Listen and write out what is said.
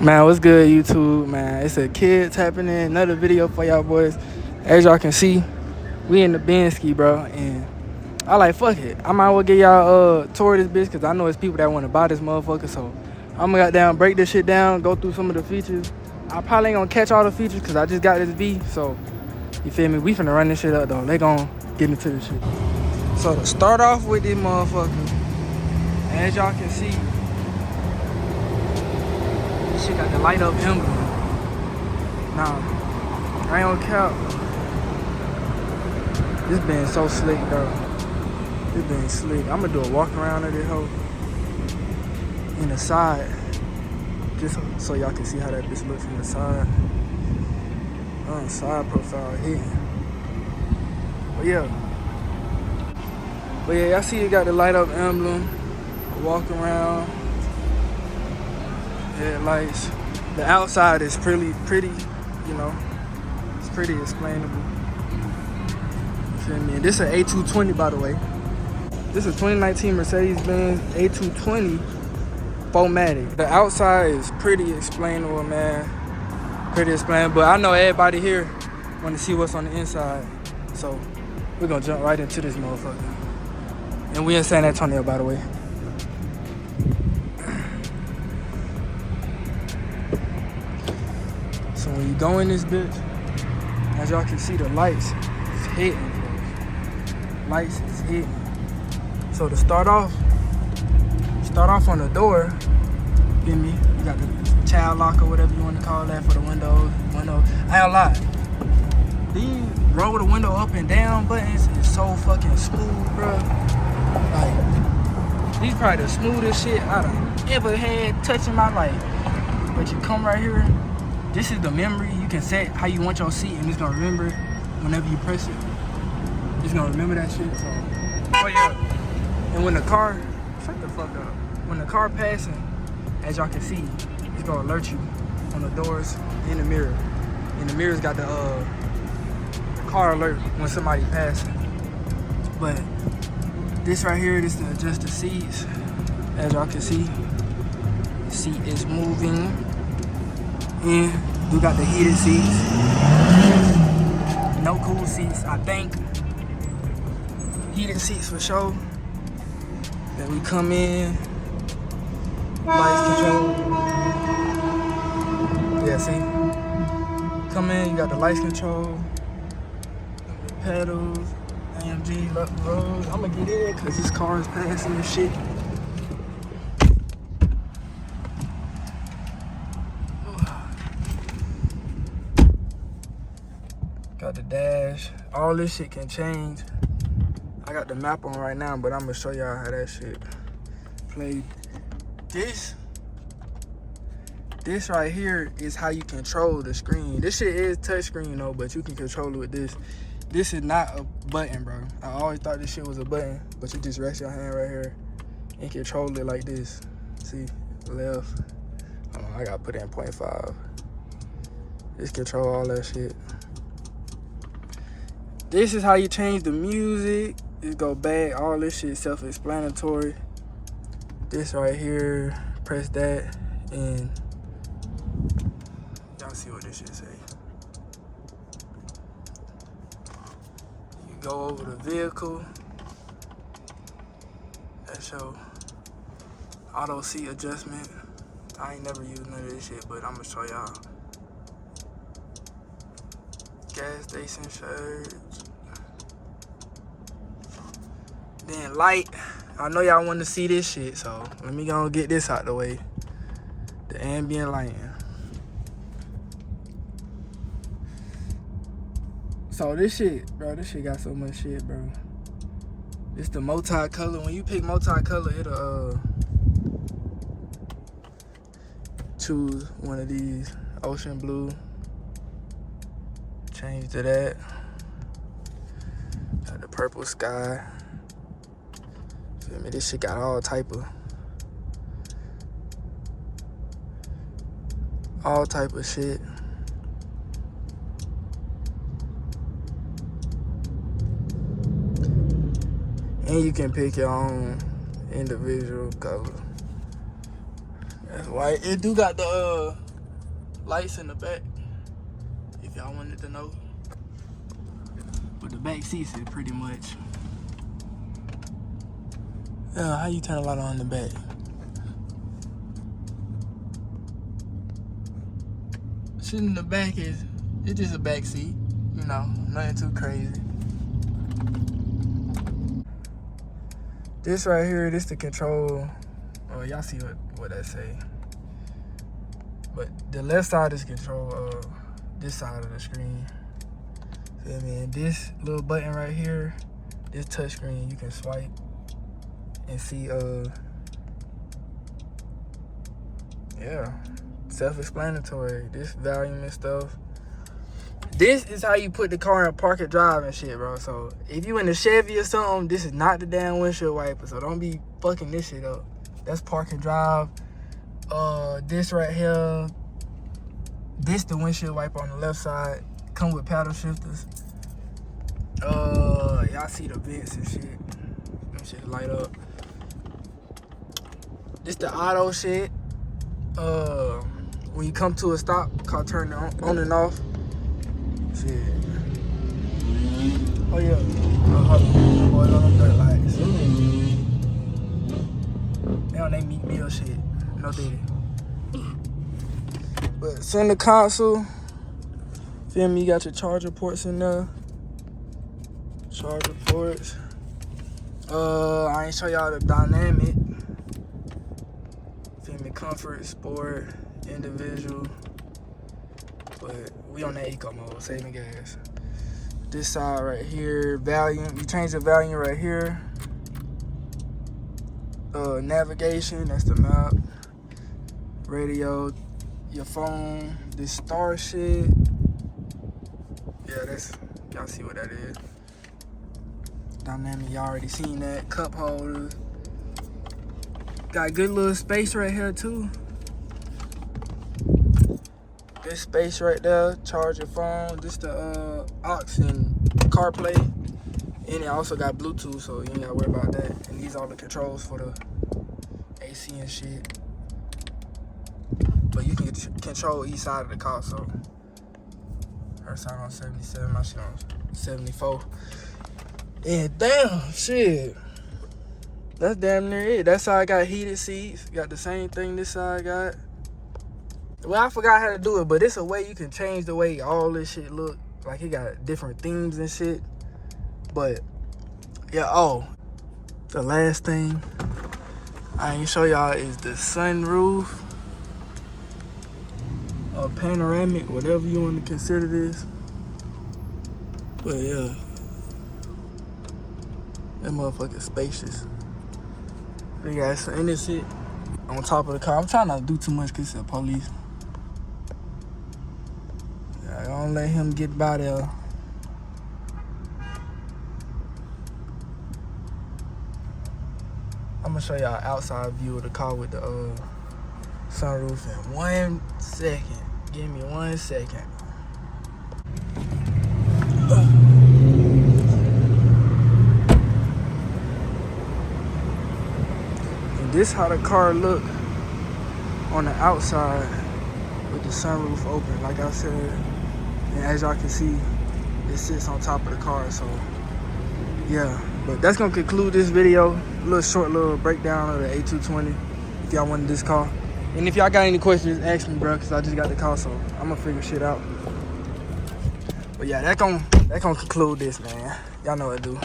Man, what's good, YouTube, man? It's a kid tapping in. Another video for y'all boys. As y'all can see, we in the Bensky, bro. And I like, fuck it. I might well get y'all tour of this bitch because I know it's people that want to buy this motherfucker. So I'm gonna goddamn break this shit down, go through some of the features. I probably ain't gonna catch all the features because I just got this V. So, you feel me? We finna run this shit up, though. They gon' get into this shit. So to start off with this motherfucker, as y'all can see, shit got the light up emblem. Now, I ain't gonna cap. This been so slick, though. This been slick. I'm gonna do a walk around of this hoe in the side, just so y'all can see how that bitch looks from the side. Side profile hitting. But yeah, y'all see it got the light up emblem. Walk around. Headlights. The outside is pretty, you know. It's pretty explainable. You feel me? And this is an A220, by the way. This is a 2019 Mercedes-Benz A220 4matic. The outside is pretty explainable, man. Pretty explainable. But I know everybody here want to see what's on the inside. So we're gonna jump right into this motherfucker. And we in San Antonio, by the way. So when you go in this bitch, as y'all can see, the lights is hitting. Lights is hitting. So to start off on the door, feel me? You got the child lock or whatever you want to call that for the windows. I ain't gonna lie. These roll the window up and down buttons is so fucking smooth, bro. Like, these probably the smoothest shit I done ever had touching my life. But you come right here. This is the memory. You can set how you want your seat, and it's gonna remember whenever you press it. It's gonna remember that shit. So, oh yeah. And when the car, shut the fuck up. When the car passing, as y'all can see, it's gonna alert you on the doors and the mirror. And the mirror's got the car alert when somebody passing. But this right here, this is to adjust the seats. As y'all can see, the seat is moving. And we got the heated seats. No cool seats, I think. Heated seats for sure. Then we come in. Lights control. Yeah, see? Come in, you got the lights control. The pedals. AMG, left road. I'm gonna get in because this car is passing and shit. Got the dash. All this shit can change. I got the map on right now, but I'm gonna show y'all how that shit played. This right here is how you control the screen. This shit is touch screen though, but you can control it with this. This is not a button, bro. I always thought this shit was a button, but you just rest your hand right here and control it like this. See, left. Hold on, I gotta put in 0.5. Just control all that shit. This is how you change the music. It go back. All this shit self-explanatory. This right here, press that, and y'all see what this shit say. You go over the vehicle. That's your auto seat adjustment. I ain't never used none of this shit, but I'm gonna show y'all. Gas station surge. Then light. I know y'all want to see this shit, so let me go and get this out the way. The ambient lighting. So this shit, bro, this shit got so much shit, bro. It's the multi-color. When you pick multi-color, it'll choose one of these. Ocean blue. Change to that. Got the purple sky. Feel me? This shit got all type of shit. And you can pick your own individual color. That's white. It do got the lights in the back, if y'all wanted to know. But the back seats is pretty much. How you turn a light on in the back? Sitting in the back it's just a back seat, you know, nothing too crazy. This right here, this the control. Oh, y'all see what that say. But the left side is control this side of the screen. Feel me? And this little button right here, this touch screen, you can swipe and see yeah, self-explanatory. This volume and stuff. This is how you put the car in park and drive and shit, bro. So if you in a Chevy or something, this is not the damn windshield wiper. So don't be fucking this shit up. That's park and drive. This right here, this the windshield wiper on the left side. Come with paddle shifters. Y'all see the vents and shit. Them shit light up. This the auto shit. When you come to a stop, car turn on and off. Shit. Oh yeah. Boy, on them dirt lights. They on they meat meal shit. No diddy. But center console. Feel me? You got your charger ports in there. Charger ports. I ain't show y'all the dynamic. Feel me? Comfort, sport, individual. But we on that eco mode, saving gas. This side right here, volume. You change the volume right here. Navigation, that's the map. Radio, your phone, this star shit. Yeah, that's, y'all see what that is. Dynamic, y'all already seen that. Cup holder. Got good little space right here too. This space right there, charge your phone. This the aux and CarPlay. And it also got Bluetooth, so you ain't gotta worry about that. And these are the controls for the AC and shit. But you can control each side of the car, so. Her side on 77, my shit on 74. And damn, shit. That's damn near it. That side got heated seats. Got the same thing this side got. Well, I forgot how to do it, but it's a way you can change the way all this shit look. Like, it got different themes and shit. But, yeah, the last thing I ain't show y'all is the sunroof. Or panoramic, whatever you want to consider this. But, yeah. That motherfucker spacious. But, yeah, so, and this shit on top of the car. I'm trying not to do too much because it's the police. I don't let him get by there. I'm gonna show y'all outside view of the car with the sunroof in 1 second. Give me 1 second. And this how the car look on the outside with the sunroof open. Like I said, and as y'all can see, it sits on top of the car. So yeah, but that's gonna conclude this video. A little short little breakdown of the A220 if y'all wanted this car. And if y'all got any questions, ask me, bro, because I just got the car, so I'm gonna figure shit out. But yeah, that gonna conclude this, man. Y'all know what to do.